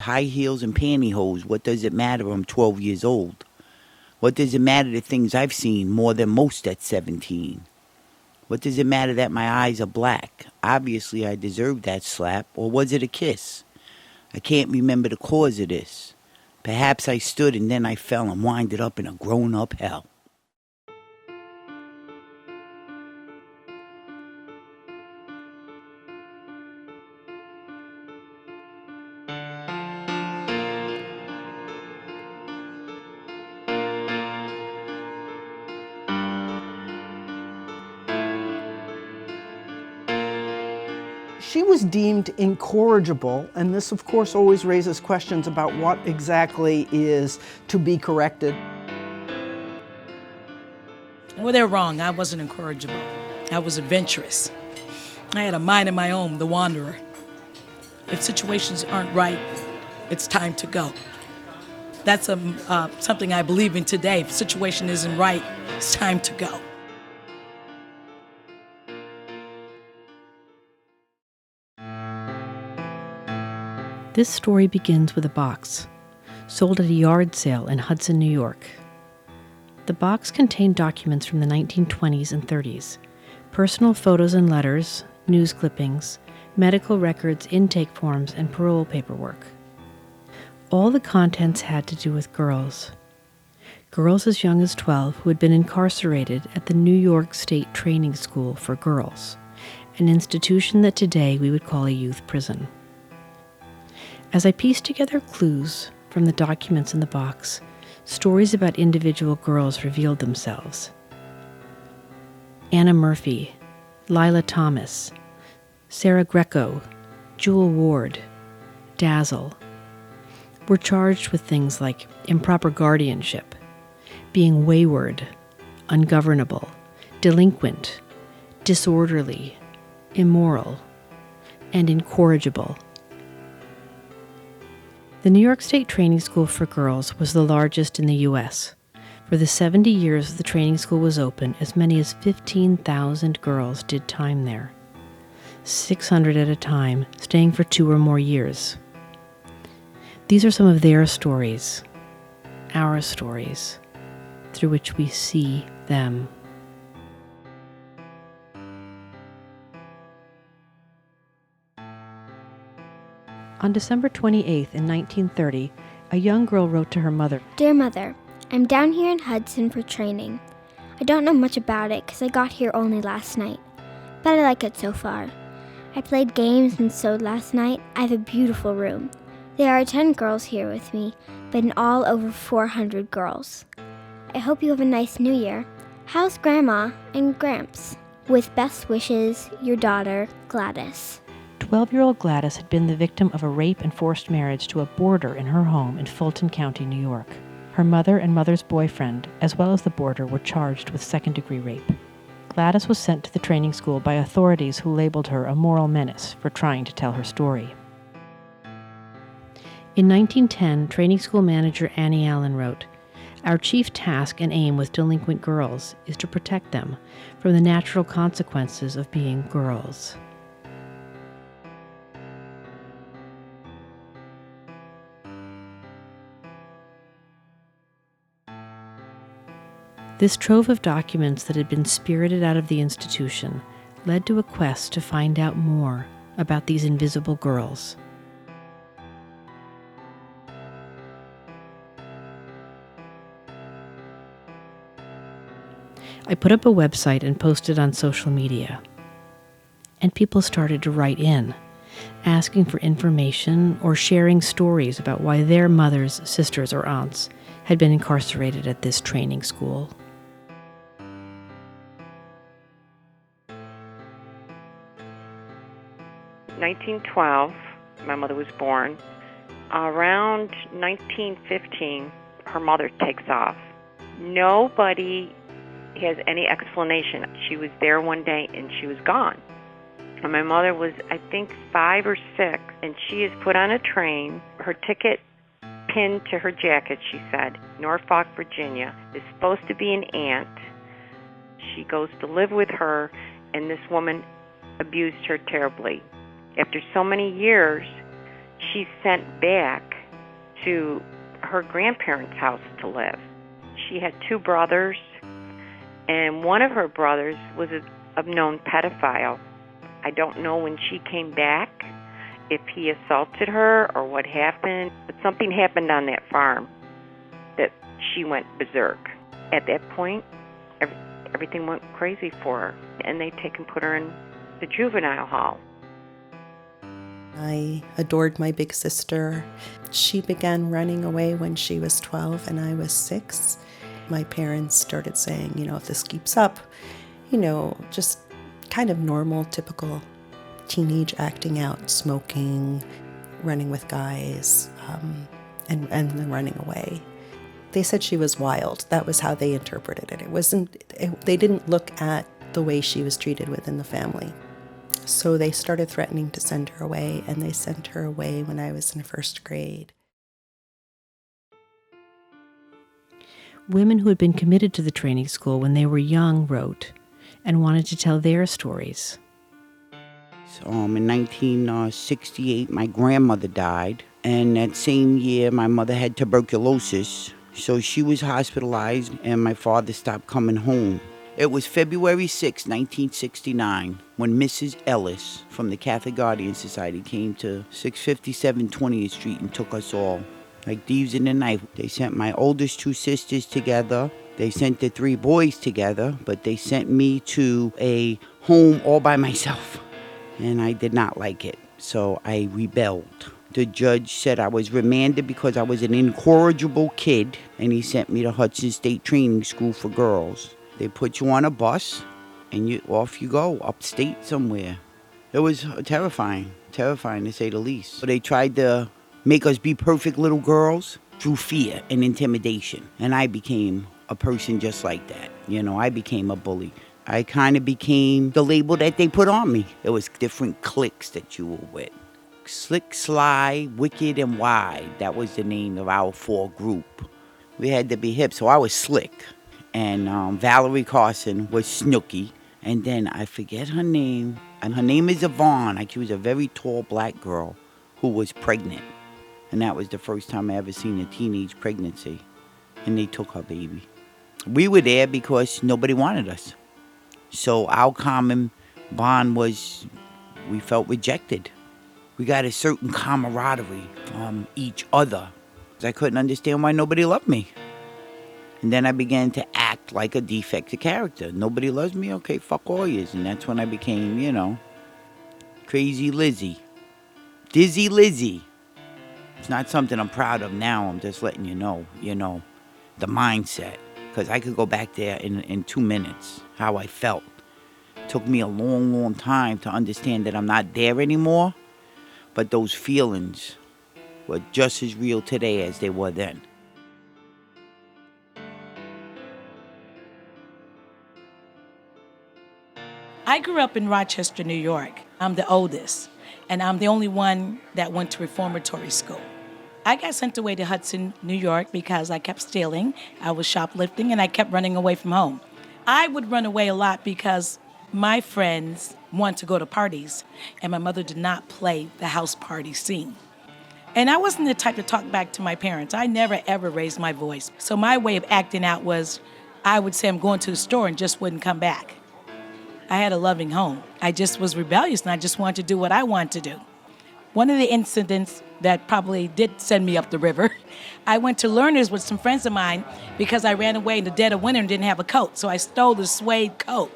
high heels and pantyhose. What does it matter? I'm 12 years old. What does it matter the things I've seen more than most at 17? What does it matter that my eyes are black? Obviously, I deserved that slap, or was it a kiss? I can't remember the cause of this. Perhaps I stood and then I fell and winded up in a grown-up hell. She was deemed incorrigible, and this of course always raises questions about what exactly is to be corrected. Well, they're wrong. I wasn't incorrigible. I was adventurous. I had a mind of my own, the wanderer. If situations aren't right, it's time to go. That's something I believe in today. If the situation isn't right, it's time to go. This story begins with a box, sold at a yard sale in Hudson, New York. The box contained documents from the 1920s and 30s, personal photos and letters, news clippings, medical records, intake forms, and parole paperwork. All the contents had to do with girls. Girls as young as 12 who had been incarcerated at the New York State Training School for Girls, an institution that today we would call a youth prison. As I pieced together clues from the documents in the box, stories about individual girls revealed themselves. Anna Murphy, Lila Thomas, Sarah Greco, Jewel Ward, Dazzle were charged with things like improper guardianship, being wayward, ungovernable, delinquent, disorderly, immoral, and incorrigible. The New York State Training School for Girls was the largest in the U.S. For the 70 years the training school was open, as many as 15,000 girls did time there, 600 at a time, staying for 2 or more years. These are some of their stories, our stories, through which we see them. On December 28th in 1930, a young girl wrote to her mother, "Dear Mother, I'm down here in Hudson for training. I don't know much about it because I got here only last night, but I like it so far. I played games and sewed last night. I have a beautiful room. There are 10 girls here with me, but in all over 400 girls. I hope you have a nice New Year. How's Grandma and Gramps? With best wishes, your daughter, Gladys." 12-year-old Gladys had been the victim of a rape and forced marriage to a boarder in her home in Fulton County, New York. Her mother and mother's boyfriend, as well as the boarder, were charged with second-degree rape. Gladys was sent to the training school by authorities who labeled her a moral menace for trying to tell her story. In 1910, training school manager Annie Allen wrote, "Our chief task and aim with delinquent girls is to protect them from the natural consequences of being girls." This trove of documents that had been spirited out of the institution led to a quest to find out more about these invisible girls. I put up a website and posted on social media. And people started to write in, asking for information or sharing stories about why their mothers, sisters, or aunts had been incarcerated at this training school. In 1912, my mother was born. Around 1915, her mother takes off. Nobody has any explanation. She was there one day and she was gone. And my mother was, I think, 5 or 6, and she is put on a train. Her ticket pinned to her jacket, she said, Norfolk, Virginia, is supposed to be an aunt. She goes to live with her, and this woman abused her terribly. After so many years, she's sent back to her grandparents' house to live. She had two brothers, and one of her brothers was a known pedophile. I don't know when she came back if he assaulted her or what happened, but something happened on that farm that she went berserk. At that point, everything went crazy for her, and they take and put her in the juvenile hall. I adored my big sister. She began running away when she was 12 and I was 6. My parents started saying, if this keeps up, just kind of normal, typical teenage acting out, smoking, running with guys, and then running away. They said she was wild. That was how they interpreted it. They didn't look at the way she was treated within the family. So they started threatening to send her away, and they sent her away when I was in 1st grade. Women who had been committed to the training school when they were young wrote and wanted to tell their stories. So, in 1968, my grandmother died, and that same year, my mother had tuberculosis, so she was hospitalized, and my father stopped coming home. It was February 6, 1969, when Mrs. Ellis from the Catholic Guardian Society came to 657 20th Street and took us all. Like thieves in the night. They sent my oldest 2 sisters together. They sent the 3 boys together, but they sent me to a home all by myself. And I did not like it, so I rebelled. The judge said I was remanded because I was an incorrigible kid, and he sent me to Hudson State Training School for Girls. They put you on a bus, and off you go, upstate somewhere. It was terrifying to say the least. So they tried to make us be perfect little girls through fear and intimidation. And I became a person just like that. I became a bully. I kind of became the label that they put on me. There was different cliques that you were with. Slick, Sly, Wicked, and Wide. That was the name of our 4 group. We had to be hip, so I was Slick. And Valerie Carson was Snooky. And then I forget her name. And her name is Yvonne. She was a very tall black girl who was pregnant. And that was the first time I ever seen a teenage pregnancy. And they took her baby. We were there because nobody wanted us. So our common bond was we felt rejected. We got a certain camaraderie from each other. I couldn't understand why nobody loved me. And then I began to act like a defective character. Nobody loves me? Okay, fuck all yous. And that's when I became, Crazy Lizzie. Dizzy Lizzie. It's not something I'm proud of now. I'm just letting you know, the mindset. Because I could go back there in 2 minutes, how I felt. It took me a long, long time to understand that I'm not there anymore. But those feelings were just as real today as they were then. I grew up in Rochester, New York. I'm the oldest, and I'm the only one that went to reformatory school. I got sent away to Hudson, New York because I kept stealing, I was shoplifting, and I kept running away from home. I would run away a lot because my friends wanted to go to parties, and my mother did not play the house party scene. And I wasn't the type to talk back to my parents. I never, ever raised my voice. So my way of acting out was I would say I'm going to the store and just wouldn't come back. I had a loving home. I just was rebellious, and I just wanted to do what I wanted to do. One of the incidents that probably did send me up the river, I went to Learners with some friends of mine because I ran away in the dead of winter and didn't have a coat. So I stole the suede coat.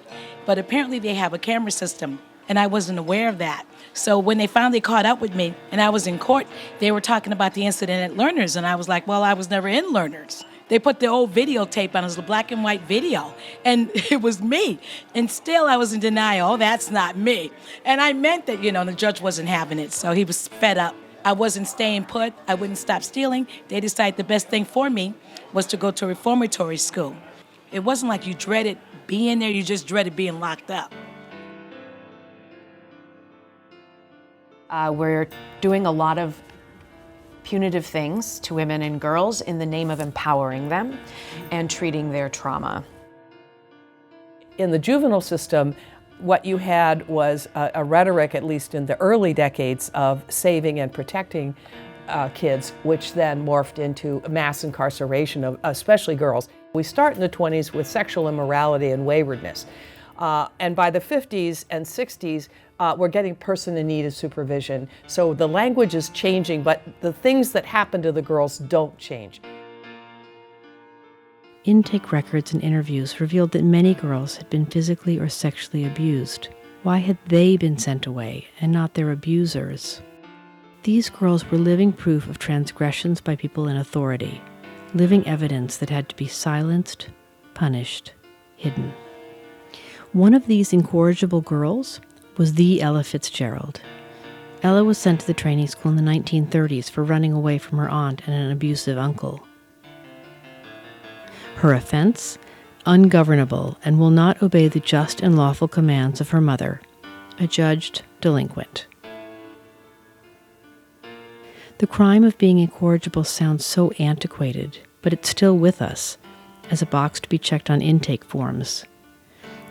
But apparently they have a camera system, and I wasn't aware of that. So when they finally caught up with me and I was in court, they were talking about the incident at Learners, and I was like, well, I was never in Learners. They put the old videotape on. It was a black and white video, and it was me. And still I was in denial. Oh, that's not me. And I meant that, the judge wasn't having it, so he was fed up. I wasn't staying put. I wouldn't stop stealing. They decided the best thing for me was to go to a reformatory school. It wasn't like you dreaded being there. You just dreaded being locked up. We're doing a lot of punitive things to women and girls in the name of empowering them and treating their trauma. In the juvenile system, what you had was a rhetoric, at least in the early decades, of saving and protecting kids, which then morphed into mass incarceration of especially girls. We start in the 20s with sexual immorality and waywardness. And by the 50s and 60s, we're getting person in need of supervision. So the language is changing, but the things that happen to the girls don't change. Intake records and interviews revealed that many girls had been physically or sexually abused. Why had they been sent away and not their abusers? These girls were living proof of transgressions by people in authority, living evidence that had to be silenced, punished, hidden. One of these incorrigible girls was the Ella Fitzgerald. Ella was sent to the training school in the 1930s for running away from her aunt and an abusive uncle. Her offense? Ungovernable, and will not obey the just and lawful commands of her mother, a judged delinquent. The crime of being incorrigible sounds so antiquated, but it's still with us, as a box to be checked on intake forms.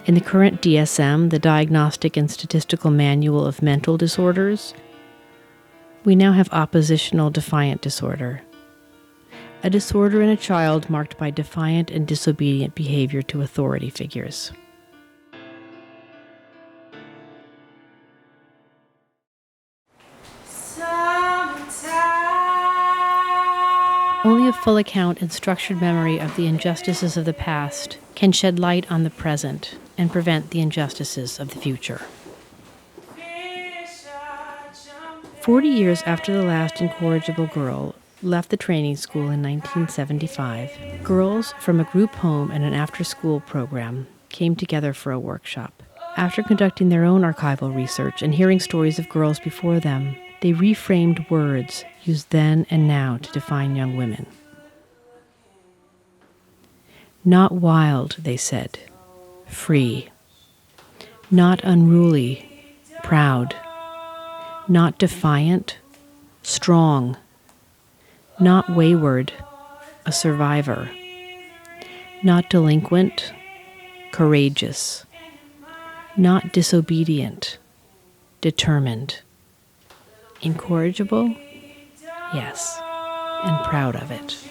In the current DSM, the Diagnostic and Statistical Manual of Mental Disorders, we now have oppositional defiant disorder, a disorder in a child marked by defiant and disobedient behavior to authority figures. Only a full account and structured memory of the injustices of the past can shed light on the present and prevent the injustices of the future. 40 years after the last incorrigible girl left the training school in 1975, girls from a group home and an after-school program came together for a workshop. After conducting their own archival research and hearing stories of girls before them, they reframed words used then and now to define young women. Not wild, they said, free. Not unruly, proud. Not defiant, strong. Not wayward, a survivor. Not delinquent, courageous. Not disobedient, determined. Incorrigible? Yes, and proud of it.